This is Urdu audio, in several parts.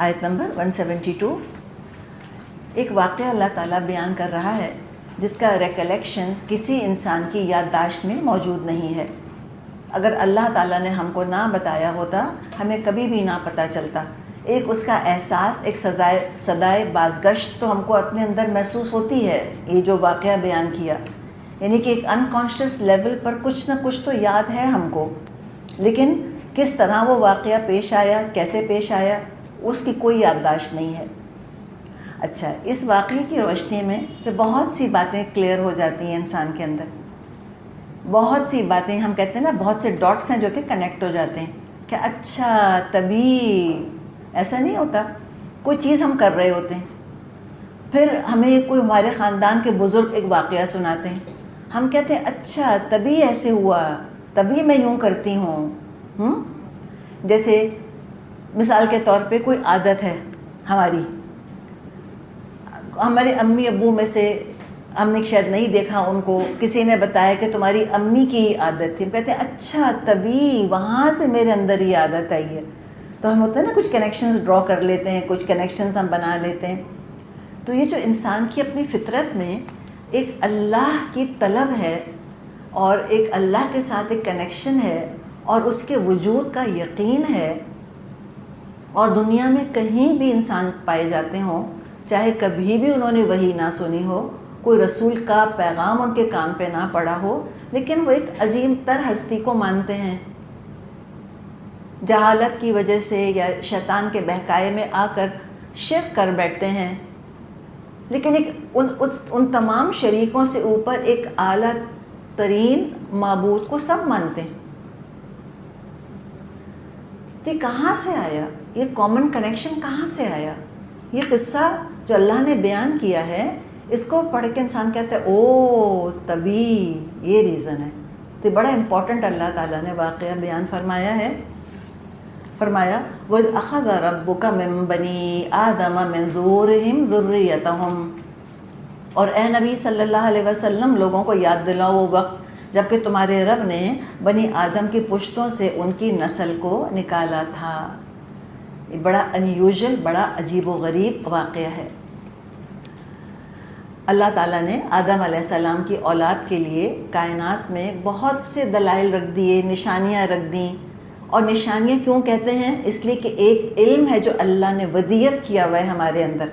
آیت نمبر 172. ایک واقعہ اللہ تعالیٰ بیان کر رہا ہے جس کا ریکلیکشن کسی انسان کی یادداشت میں موجود نہیں ہے. اگر اللہ تعالیٰ نے ہم کو نہ بتایا ہوتا ہمیں کبھی بھی نہ پتہ چلتا. ایک اس کا احساس، ایک صدائے بازگشت تو ہم کو اپنے اندر محسوس ہوتی ہے. یہ جو واقعہ بیان کیا یعنی کہ ایک انکانشیس لیول پر کچھ نہ کچھ تو یاد ہے ہم کو، لیکن کس طرح وہ واقعہ پیش آیا، کیسے پیش آیا، اس کی کوئی یادداشت نہیں ہے. اچھا، اس واقعے کی روشنی میں پھر بہت سی باتیں کلیئر ہو جاتی ہیں انسان کے اندر. بہت سی باتیں ہم کہتے ہیں نا، بہت سے ڈاٹس ہیں جو کہ کنیکٹ ہو جاتے ہیں کہ اچھا طبی ایسا نہیں ہوتا. کوئی چیز ہم کر رہے ہوتے ہیں، پھر ہمیں کوئی ہمارے خاندان کے بزرگ ایک واقعہ سناتے ہیں، ہم کہتے ہیں اچھا تبھی ایسے ہوا، تبھی میں یوں کرتی ہوں. جیسے مثال کے طور پہ کوئی عادت ہے ہمارے امی ابو میں سے، ہم نے شاید نہیں دیکھا ان کو، کسی نے بتایا کہ تمہاری امی کی عادت تھی. ہم کہتے ہیں اچھا طبی وہاں سے میرے اندر یہ عادت آئی ہے. تو ہم ہوتا ہے نا کچھ کنیکشنز ڈرا کر لیتے ہیں، کچھ کنیکشنز ہم بنا لیتے ہیں. تو یہ جو انسان کی اپنی فطرت میں ایک اللہ کی طلب ہے اور ایک اللہ کے ساتھ ایک کنیکشن ہے اور اس کے وجود کا یقین ہے، اور دنیا میں کہیں بھی انسان پائے جاتے ہوں، چاہے کبھی بھی انہوں نے وحی نہ سنی ہو، کوئی رسول کا پیغام ان کے کان پہ نہ پڑا ہو، لیکن وہ ایک عظیم تر ہستی کو مانتے ہیں. جہالت کی وجہ سے یا شیطان کے بہکائے میں آ کر شرک کر بیٹھتے ہیں، لیکن ان تمام شریکوں سے اوپر ایک اعلیٰ ترین معبود کو سب مانتے ہیں. یہ کہاں سے آیا؟ یہ کامن کنیکشن کہاں سے آیا؟ یہ قصہ جو اللہ نے بیان کیا ہے، اس کو پڑھ کے انسان کہتا ہے او تبھی یہ ریزن ہے. تو بڑا امپورٹنٹ اللہ تعالیٰ نے واقعہ بیان فرمایا ہے. فرمایا وَإِذْ أَخَذَ رَبُّكَ مِن بَنِي آدَمَ مِن ظُهُورِهِمْ ذُرِّيَّتَهُمْ، اور اے نبی صلی اللہ علیہ وسلم لوگوں کو یاد دلاؤ وہ وقت جب کہ تمہارے رب نے بنی آدم کی پشتوں سے ان کی نسل کو نکالا تھا. یہ بڑا انیوژل، بڑا عجیب و غریب واقعہ ہے. اللہ تعالیٰ نے آدم علیہ السلام کی اولاد کے لیے کائنات میں بہت سے دلائل رکھ دیے، نشانیاں رکھ دیں. اور نشانیاں کیوں کہتے ہیں؟ اس لیے کہ ایک علم ہے جو اللہ نے ودیت کیا ہوا ہے ہمارے اندر،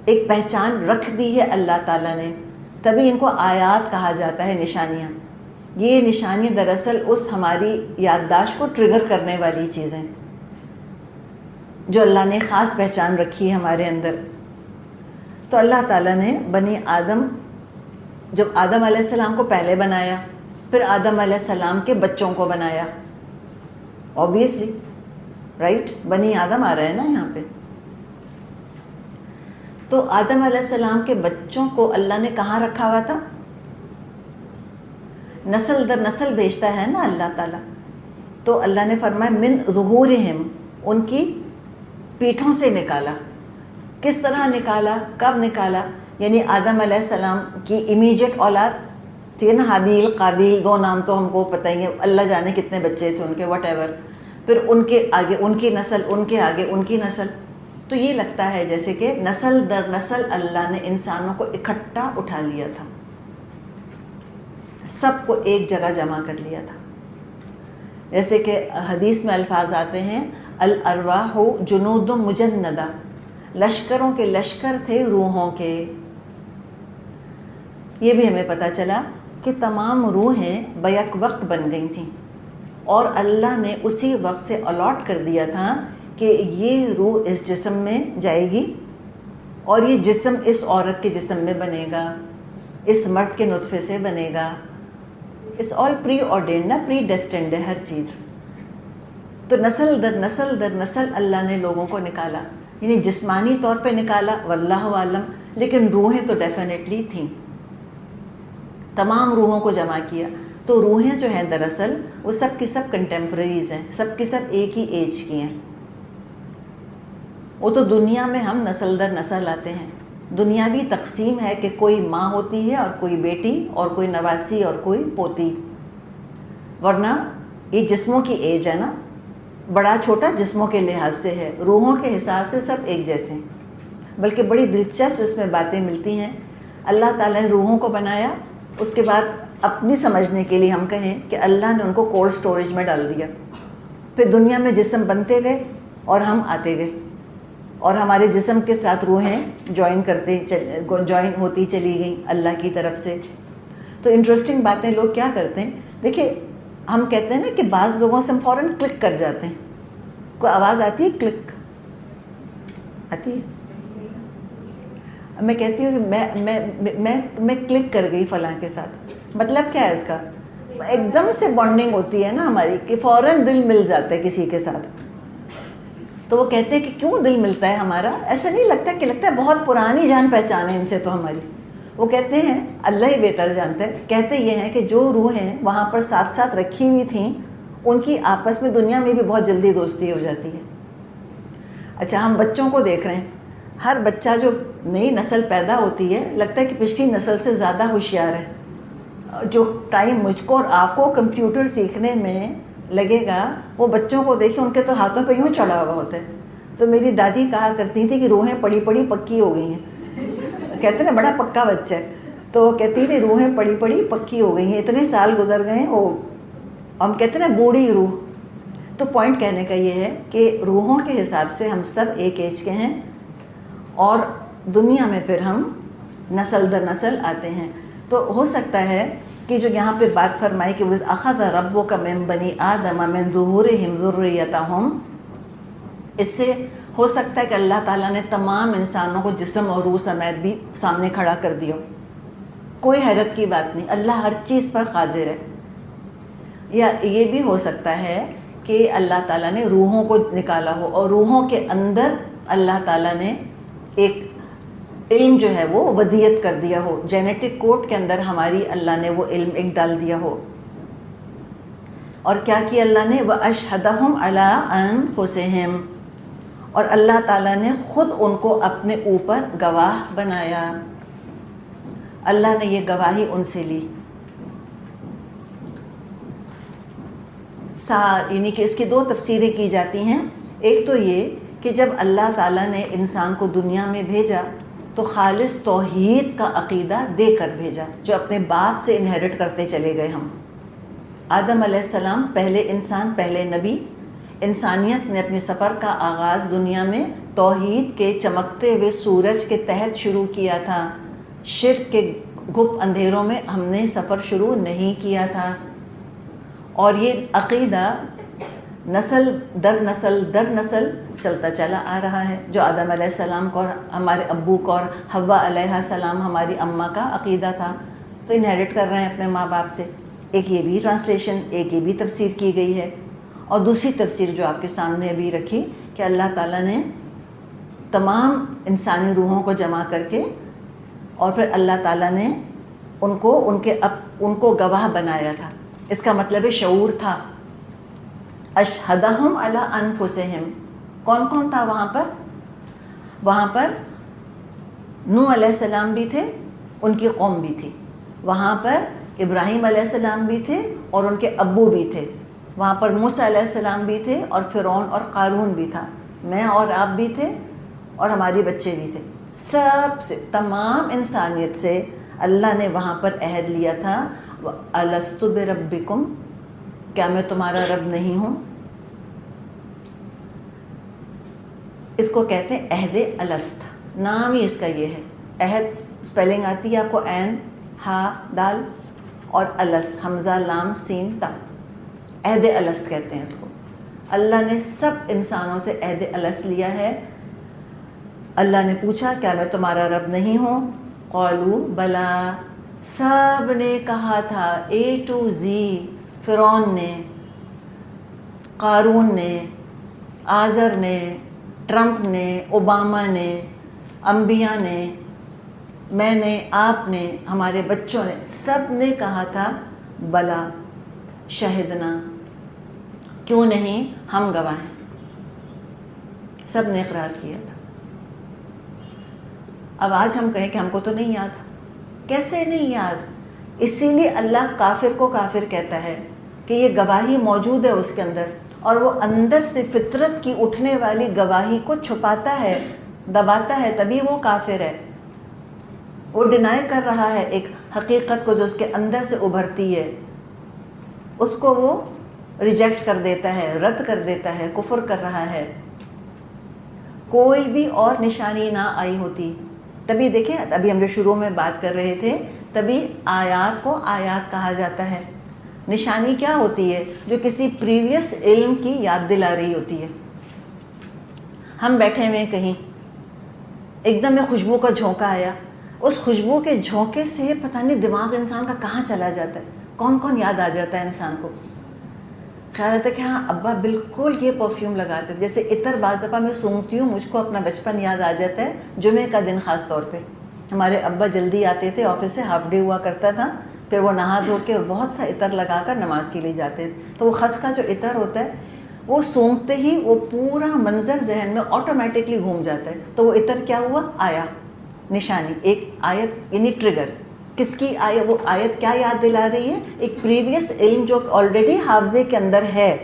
ایک پہچان رکھ دی ہے اللہ تعالیٰ نے، تبھی ان کو آیات کہا جاتا ہے، نشانیاں. یہ نشانیاں دراصل اس ہماری یادداشت کو ٹریگر کرنے والی چیزیں جو اللہ نے خاص پہچان رکھی ہے ہمارے اندر. تو اللہ تعالیٰ نے بنی آدم، جب آدم علیہ السلام کو پہلے بنایا، پھر آدم علیہ السلام کے بچوں کو بنایا. اوبیسلی رائٹ، بنی آدم آ رہا ہے نا یہاں پہ. تو آدم علیہ السلام کے بچوں کو اللہ نے کہاں رکھا ہوا تھا؟ نسل در نسل بھیجتا ہے نا اللہ تعالیٰ. تو اللہ نے فرمایا من ظہورہم، ان کی پیٹھوں سے نکالا. کس طرح نکالا؟ کب نکالا؟ یعنی آدم علیہ السلام کی امیجیٹ اولاد تھی نا، حابیل قابیل، 2 نام تو ہم کو پتہ ہی ہے، اللہ جانے کتنے بچے تھے ان کے، واٹ ایور. پھر ان کے آگے ان کی نسل، ان کے آگے ان کی نسل. تو یہ لگتا ہے جیسے کہ نسل در نسل اللہ نے انسانوں کو اکٹھا اٹھا لیا تھا، سب کو ایک جگہ جمع کر لیا تھا. جیسے کہ حدیث میں الفاظ آتے ہیں الارواح جنود مجندہ، لشکروں کے لشکر تھے روحوں کے. یہ بھی ہمیں پتہ چلا کہ تمام روحیں بیک وقت بن گئی تھیں، اور اللہ نے اسی وقت سے الاٹ کر دیا تھا کہ یہ روح اس جسم میں جائے گی، اور یہ جسم اس عورت کے جسم میں بنے گا، اس مرد کے نطفے سے بنے گا. اٹس آل پری آرڈینڈ نا، پری ڈیسٹینڈ ہے ہر چیز. تو نسل در نسل در نسل اللہ نے لوگوں کو نکالا، یعنی جسمانی طور پہ نکالا واللہ عالم، لیکن روحیں تو ڈیفینیٹلی تھیں. تمام روحوں کو جمع کیا. تو روحیں جو ہیں دراصل وہ سب کی سب کنٹمپریریز ہیں، سب کی سب ایک ہی ایج کی ہیں. وہ تو دنیا میں ہم نسل در نسل آتے ہیں. دنیاوی تقسیم ہے کہ کوئی ماں ہوتی ہے اور کوئی بیٹی اور کوئی نواسی اور کوئی پوتی، ورنہ یہ جسموں کی ایج ہے نا. بڑا چھوٹا جسموں کے لحاظ سے ہے، روحوں کے حساب سے سب ایک جیسے ہیں، بلکہ بڑی دلچسپ اس میں باتیں ملتی ہیں۔ اللہ تعالیٰ نے روحوں کو بنایا، اس کے بعد اپنی سمجھنے کے لیے ہم کہیں کہ اللہ نے ان کو کولڈ سٹوریج میں ڈال دیا، پھر دنیا میں جسم بنتے گئے اور ہم آتے گئے، اور ہمارے جسم کے ساتھ روحیں جوائن ہوتی چلی گئیں اللہ کی طرف سے۔ تو انٹرسٹنگ باتیں لوگ کیا کرتے ہیں، دیکھیں ہم کہتے ہیں نا کہ بعض لوگوں سے ہم فوراً کلک کر جاتے ہیں، کوئی آواز آتی ہے کلک آتی ہے، میں کہتی ہوں کہ میں کلک کر گئی فلاں کے ساتھ، مطلب کیا ہے اس کا؟ ایک دم سے بانڈنگ ہوتی ہے نا ہماری کہ فوراً دل مل جاتا ہے کسی کے ساتھ۔ تو وہ کہتے ہیں کہ کیوں دل ملتا ہے ہمارا؟ ایسا نہیں لگتا کہ لگتا ہے بہت پرانی جان پہچان ہے ان سے تو ہماری۔ وہ کہتے ہیں اللہ ہی بہتر جانتا ہے، کہتے یہ ہیں کہ جو روحیں وہاں پر ساتھ ساتھ رکھی ہوئی تھیں ان کی آپس میں دنیا میں بھی بہت جلدی دوستی ہو جاتی ہے۔ اچھا، ہم بچوں کو دیکھ رہے ہیں، ہر بچہ جو نئی نسل پیدا ہوتی ہے لگتا ہے کہ پچھلی نسل سے زیادہ ہوشیار ہے۔ جو ٹائم مجھ کو اور آپ کو کمپیوٹر سیکھنے میں لگے گا، وہ بچوں کو دیکھیں ان کے تو ہاتھوں پہ یوں چڑھا ہوا ہوتا ہے۔ تو میری دادی کہا کرتی تھی کہ روحیں پڑی پڑی پکی ہو گئی ہیں، کہتے ہیں نا بڑا پکا بچہ ہے، تو وہ کہتی تھی روحیں پڑی پڑی پکی ہو گئی ہیں، اتنے سال گزر گئے ہیں، وہ ہم کہتے ہیں نا بوڑھی روح۔ تو پوائنٹ کہنے کا یہ ہے کہ روحوں کے حساب سے ہم سب ایک ایج کے ہیں، اور دنیا میں پھر ہم نسل در نسل آتے ہیں۔ تو ہو سکتا ہے کہ جو یہاں پہ بات فرمائی کہ وَأَخَذَ رَبُّكَ مِن بَنِي آدَمَ مِن ظُهُورِهِمْ ذُرِّيَّتَهُمْ، اس سے ہو سکتا ہے کہ اللہ تعالیٰ نے تمام انسانوں کو جسم اور روح سمیت بھی سامنے کھڑا کر دیا۔ کوئی حیرت کی بات نہیں، اللہ ہر چیز پر قادر ہے۔ یا یہ بھی ہو سکتا ہے کہ اللہ تعالیٰ نے روحوں کو نکالا ہو اور روحوں کے اندر اللہ تعالیٰ نے ایک علم جو ہے وہ ودیت کر دیا ہو، جینیٹک کوڈ کے اندر ہماری اللہ نے وہ علم ایک ڈال دیا ہو۔ اور کیا کیا اللہ نے؟ وَأَشْهَدَهُمْ عَلَىٰ أَنفُسِهِمْ، اور اللہ تعالیٰ نے خود ان کو اپنے اوپر گواہ بنایا۔ اللہ نے یہ گواہی ان سے لی، یعنی کہ اس کی دو تفسیریں کی جاتی ہیں۔ ایک تو یہ کہ جب اللہ تعالیٰ نے انسان کو دنیا میں بھیجا تو خالص توحید کا عقیدہ دے کر بھیجا، جو اپنے باپ سے انہیرٹ کرتے چلے گئے ہم۔ آدم علیہ السلام پہلے انسان، پہلے نبی، انسانیت نے اپنے سفر کا آغاز دنیا میں توحید کے چمکتے ہوئے سورج کے تحت شروع کیا تھا۔ شرک کے گپ اندھیروں میں ہم نے سفر شروع نہیں کیا تھا، اور یہ عقیدہ نسل در نسل در نسل چلتا چلا آ رہا ہے، جو آدم علیہ السلام کو اور ہمارے ابو کو اور حوا علیہ السلام ہماری اماں کا عقیدہ تھا، تو انہیرٹ کر رہے ہیں اپنے ماں باپ سے۔ ایک یہ بھی ٹرانسلیشن، ایک یہ بھی تفسیر کی گئی ہے، اور دوسری تفسیر جو آپ کے سامنے ابھی رکھی کہ اللہ تعالیٰ نے تمام انسانی روحوں کو جمع کر کے، اور پھر اللہ تعالیٰ نے ان کو گواہ بنایا تھا۔ اس کا مطلب شعور تھا۔ اشہدہم علی انفسہم، کون کون تھا وہاں پر؟ وہاں پر نوح علیہ السلام بھی تھے، ان کی قوم بھی تھی، وہاں پر ابراہیم علیہ السلام بھی تھے اور ان کے ابو بھی تھے، وہاں پر موسیٰ علیہ السلام بھی تھے اور فرعون اور قارون بھی تھا، میں اور آپ بھی تھے اور ہمارے بچے بھی تھے۔ سب سے، تمام انسانیت سے اللہ نے وہاں پر عہد لیا تھا، الست بربکم، کیا میں تمہارا رب نہیں ہوں؟ اس کو کہتے ہیں عہد الست، نام ہی اس کا یہ ہے۔ عہد اسپیلنگ آتی ہے آپ کو، عین ہا دال، اور الست حمزہ لام سین تا، عہد الست کہتے ہیں اس کو۔ اللہ نے سب انسانوں سے عہد الست لیا ہے۔ اللہ نے پوچھا کیا میں تمہارا رب نہیں ہوں؟ قالوا بلا، سب نے کہا تھا، اے ٹو زی، فرعون نے، قارون نے، آزر نے، ٹرمپ نے، اوباما نے، انبیاء نے، میں نے، آپ نے، ہمارے بچوں نے، سب نے کہا تھا بلا شہدنا، کیوں نہیں، ہم گواہ ہیں۔ سب نے اقرار کیا تھا۔ اب آج ہم کہیں کہ ہم کو تو نہیں یاد، کیسے نہیں یاد؟ اسی لیے اللہ کافر کو کافر کہتا ہے کہ یہ گواہی موجود ہے اس کے اندر، اور وہ اندر سے فطرت کی اٹھنے والی گواہی کو چھپاتا ہے، دباتا ہے، تبھی وہ کافر ہے۔ وہ ڈینائی کر رہا ہے ایک حقیقت کو جو اس کے اندر سے ابھرتی ہے، اس کو وہ ریجیکٹ کر دیتا ہے، رد کر دیتا ہے، کفر کر رہا ہے۔ کوئی بھی اور نشانی نہ آئی ہوتی، تبھی دیکھیں ابھی ہم جو شروع میں بات کر رہے تھے، تبھی آیات کو آیات کہا جاتا ہے۔ نشانی کیا ہوتی ہے؟ جو کسی پریویس علم کی یاد دلا رہی ہوتی ہے۔ ہم بیٹھے ہوئے کہیں، ایک دم میں خوشبو کا جھونکا آیا، اس خوشبو کے جھونکے سے پتہ نہیں دماغ انسان کا کہاں چلا جاتا ہے، کون کون یاد آ جاتا ہے انسان کو۔ خیال آتا ہے کہ ہاں ابا بالکل یہ پرفیوم لگاتے ہیں، جیسے عطر بعض دفعہ میں سونگھتی ہوں مجھ کو اپنا بچپن یاد آ جاتا ہے۔ جمعے کا دن خاص طور پہ ہمارے ابا جلدی آتے تھے آفس سے، ہاف ڈے ہوا کرتا تھا، پھر وہ نہا دھو کے اور بہت سا عطر لگا کر نماز کے لیے جاتے تھے، تو وہ خس کا جو عطر ہوتا ہے وہ سونگتے ہی وہ پورا منظر ذہن میں آٹومیٹکلی گھوم جاتا ہے۔ تو وہ عطر کیا ہوا؟ آیا، نشانی، ایک آیت یعنی ٹریگر۔ کس کی آیت؟ وہ آیت کیا یاد دلا رہی ہے؟ ایک پریویس علم جو آلریڈی حافظے کے اندر ہے،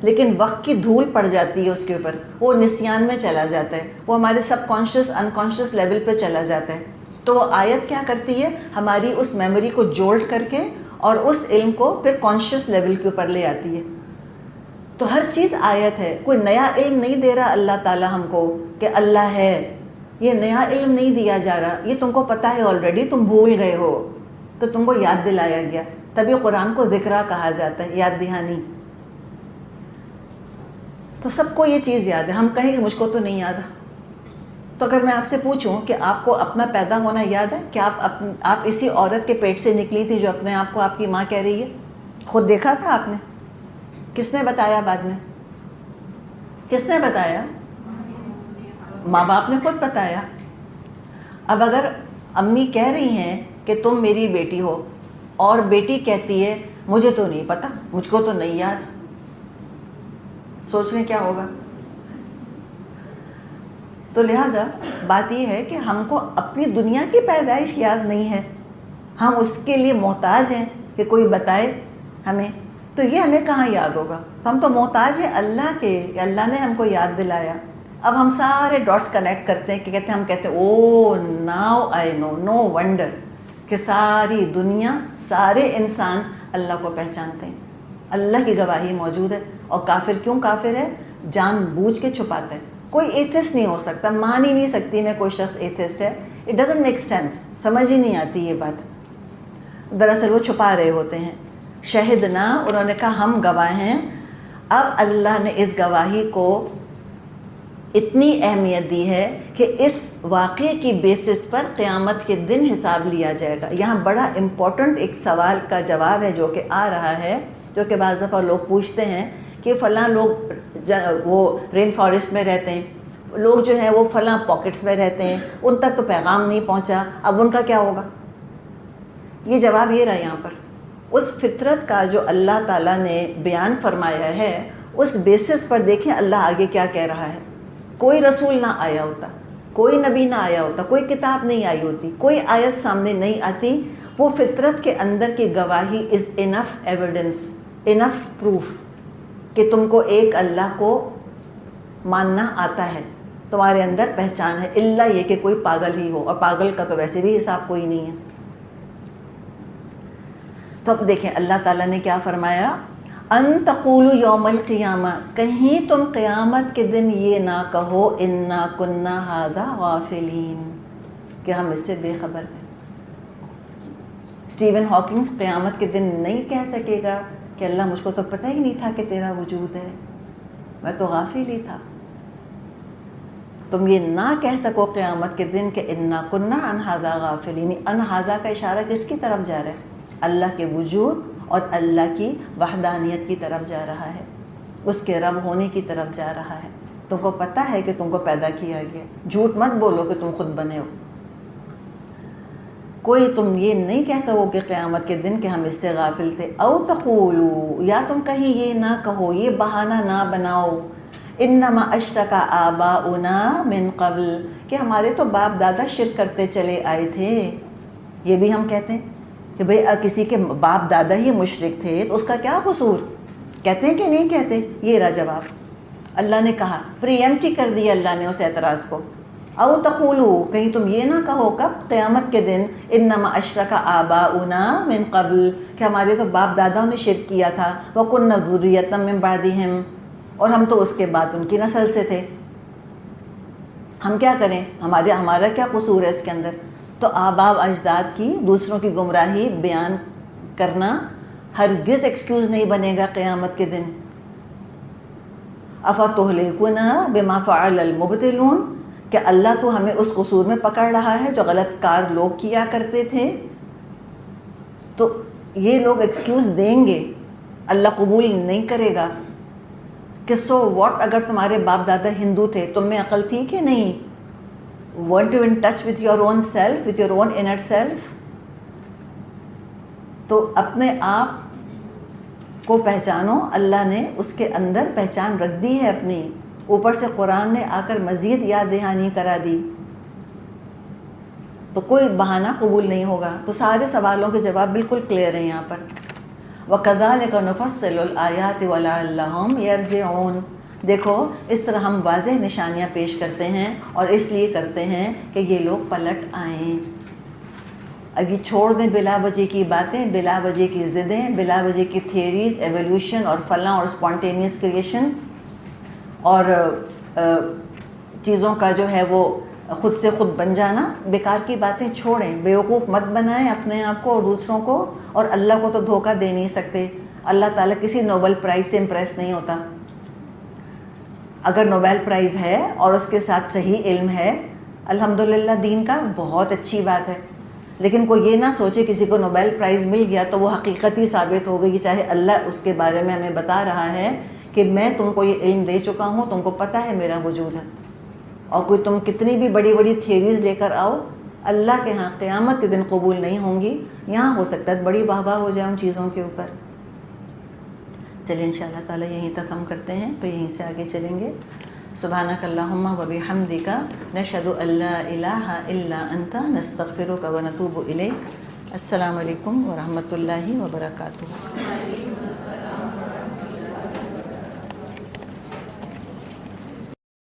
لیکن وقت کی دھول پڑ جاتی ہے اس کے اوپر، وہ نسیان میں چلا جاتا ہے، وہ ہمارے سب کانشیس انکانشیس لیول پہ چلا جاتا ہے۔ تو وہ آیت کیا کرتی ہے؟ ہماری اس میموری کو جولٹ کر کے اور اس علم کو پھر کانشیس لیول کے اوپر لے آتی ہے۔ تو ہر چیز آیت ہے، کوئی نیا علم نہیں دے رہا اللہ تعالیٰ ہم کو کہ اللہ ہے، یہ نیا علم نہیں دیا جا رہا، یہ تم کو پتہ ہے آلریڈی، تم بھول گئے ہو تو تم کو یاد دلایا گیا، تبھی قرآن کو ذکرہ کہا جاتا ہے، یاد دہانی۔ تو سب کو یہ چیز یاد ہے، ہم کہیں کہ مجھ کو تو نہیں یاد۔ تو اگر میں آپ سے پوچھوں کہ آپ کو اپنا پیدا ہونا یاد ہے کہ آپ اسی عورت کے پیٹ سے نکلی تھی جو اپنے آپ کو آپ کی ماں کہہ رہی ہے؟ خود دیکھا تھا آپ نے؟ کس نے بتایا بعد میں؟ کس نے بتایا؟ ماں باپ نے خود بتایا۔ اب اگر امی کہہ رہی ہیں کہ تم میری بیٹی ہو اور بیٹی کہتی ہے مجھے تو نہیں پتہ، مجھ کو تو نہیں یاد، سوچ لیں کیا ہوگا۔ تو لہٰذا بات یہ ہے کہ ہم کو اپنی دنیا کی پیدائش یاد نہیں ہے، ہم اس کے لیے محتاج ہیں کہ کوئی بتائے ہمیں، تو یہ ہمیں کہاں یاد ہوگا؟ تو ہم تو محتاج ہیں اللہ کے، کہ اللہ نے ہم کو یاد دلایا۔ اب ہم سارے ڈاٹس کنیکٹ کرتے ہیں کہ ہم کہتے ہیں او now I know, no wonder کہ ساری دنیا، سارے انسان اللہ کو پہچانتے ہیں، اللہ کی گواہی موجود ہے۔ اور کافر کیوں کافر ہے؟ جان بوجھ کے چھپاتا ہے۔ کوئی ایتھسٹ نہیں ہو سکتا، مان ہی نہیں سکتی میں کوئی شخص ایتھسٹ ہے، اٹ ڈزنٹ میک سینس، سمجھ ہی نہیں آتی یہ بات۔ دراصل وہ چھپا رہے ہوتے ہیں۔ شہدنا، انہوں نے کہا ہم گواہ ہیں۔ اب اللہ نے اس گواہی کو اتنی اہمیت دی ہے کہ اس واقعے کی بیسس پر قیامت کے دن حساب لیا جائے گا۔ یہاں بڑا امپورٹنٹ ایک سوال کا جواب ہے جو کہ آ رہا ہے، جو کہ بعض دفعہ لوگ پوچھتے ہیں کہ فلاں لوگ وہ رین فارسٹ میں رہتے ہیں، لوگ جو ہیں وہ فلاں پاکٹس میں رہتے ہیں، ان تک تو پیغام نہیں پہنچا، اب ان کا کیا ہوگا؟ یہ جواب یہ رہا یہاں پر، اس فطرت کا جو اللہ تعالیٰ نے بیان فرمایا ہے اس بیسس پر دیکھیں اللہ آگے کیا کہہ رہا ہے۔ کوئی رسول نہ آیا ہوتا، کوئی نبی نہ آیا ہوتا، کوئی کتاب نہیں آئی ہوتی، کوئی آیت سامنے نہیں آتی، وہ فطرت کے اندر کی گواہی از انف ایویڈنس، انف پروف کہ تم کو ایک اللہ کو ماننا آتا ہے، تمہارے اندر پہچان ہے، الا یہ کہ کوئی پاگل ہی ہو، اور پاگل کا تو ویسے بھی حساب کوئی نہیں ہے۔ تو اب دیکھیں اللہ تعالیٰ نے کیا فرمایا، ان تقولوا یوم القیامہ، کہیں تم قیامت کے دن یہ نہ کہو انا کنا ھذا غافلین، کہ ہم اس سے بے خبر تھے۔ اسٹیون ہاکنگز قیامت کے دن نہیں کہہ سکے گا کہ اللہ مجھ کو تو پتہ ہی نہیں تھا کہ تیرا وجود ہے، میں تو غافل ہی تھا۔ تم یہ نہ کہہ سکو قیامت کے دن کہ انا کنا عن ھذا غافلین، ان ھذا کا اشارہ کس کی طرف جا رہا ہے؟ اللہ کے وجود اور اللہ کی وحدانیت کی طرف جا رہا ہے، اس کے رب ہونے کی طرف جا رہا ہے۔ تم کو پتہ ہے کہ تم کو پیدا کیا گیا، جھوٹ مت بولو کہ تم خود بنے ہو۔ کوئی تم یہ نہیں کہہ سکو کہ قیامت کے دن کہ ہم اس سے غافل تھے۔ او تقولوا، یا تم کہیں یہ نہ کہو، یہ بہانہ نہ بناؤ، انما اشرک آباؤنا من قبل، کہ ہمارے تو باپ دادا شرک کرتے چلے آئے تھے۔ یہ بھی ہم کہتے ہیں کہ بھئی کسی کے باپ دادا ہی مشرک تھے تو اس کا کیا قصور کہتے ہیں کہ نہیں کہتے؟ یہ رہا جواب. اللہ نے کہا، پری ایمپٹی کر دیا اللہ نے اس اعتراض کو. او تقولو، کہیں تم یہ نہ کہو کب؟ قیامت کے دن، انما اشرک آباؤنا من قبل، کہ ہمارے تو باپ داداؤں نے شرک کیا تھا. وَكُنَّا ذُرِّيَّةً مِّن بَعْدِهِمْ، اور ہم تو اس کے بعد ان کی نسل سے تھے. ہم کیا کریں؟ ہمارا کیا قصور ہے اس کے اندر؟ تو آباء و اجداد کی، دوسروں کی گمراہی بیان کرنا ہرگز ایکسکیوز نہیں بنے گا قیامت کے دن. اَفَتُهْلِكُنَا بِمَا فَعَلَ الْمُبْطِلُونَ، کہ اللہ تو ہمیں اس قصور میں پکڑ رہا ہے جو غلط کار لوگ کیا کرتے تھے. تو یہ لوگ ایکسکیوز دیں گے، اللہ قبول نہیں کرے گا. کہ سو واٹ، اگر تمہارے باپ دادا ہندو تھے، تم میں عقل تھی کہ نہیں؟ weren't you in touch with your own self, with your own inner self؟ تو اپنے آپ کو پہچانو. اللہ نے اس کے اندر پہچان رکھ دی ہے اپنی، اوپر سے قرآن نے آ کر مزید یاد دہانی کرا دی. تو کوئی بہانہ قبول نہیں ہوگا. تو سارے سوالوں کے جواب بالکل کلیئر ہیں یہاں پر. وَكَذَلِكَ نُفَصِّلُ الْآيَاتِ وَلَعَلَّهُمْ يَرْجِعُونَ، دیکھو اس طرح ہم واضح نشانیاں پیش کرتے ہیں، اور اس لیے کرتے ہیں کہ یہ لوگ پلٹ آئیں. اب یہ چھوڑ دیں بلا وجہ کی باتیں، بلا وجہ کی ضدیں، بلا وجہ کی تھیوریز، ایولیوشن اور فلاں اور اسپونٹینیس کریشن، اور چیزوں کا جو ہے وہ خود سے خود بن جانا. بیکار کی باتیں چھوڑیں، بیوقوف مت بنائیں اپنے آپ کو اور دوسروں کو. اور اللہ کو تو دھوکہ دے نہیں سکتے. اللہ تعالیٰ کسی نوبل پرائز سے امپریس نہیں ہوتا. اگر نوبل پرائز ہے اور اس کے ساتھ صحیح علم ہے، الحمدللہ دین کا بہت اچھی بات ہے. لیکن کوئی یہ نہ سوچے کسی کو نوبل پرائز مل گیا تو وہ حقیقت ہی ثابت ہو گئی، چاہے اللہ اس کے بارے میں ہمیں بتا رہا ہے کہ میں تم کو یہ علم دے چکا ہوں، تم کو پتہ ہے میرا وجود ہے. اور کوئی تم کتنی بھی بڑی بڑی تھیوریز لے کر آؤ، اللہ کے ہاں قیامت کے دن قبول نہیں ہوں گی. یہاں ہو سکتا ہے بڑی واہ واہ ہو جائے ان چیزوں کے اوپر. چلیے انشاءاللہ تعالی یہیں تک ہم کرتے ہیں، پھر یہیں سے آگے چلیں گے. سبحانک اللہم و بحمدک، نشہد ان لا الہ الا انت، نستغفرک و نتوب الیک. السلام علیکم ورحمۃ اللہ وبرکاتہ.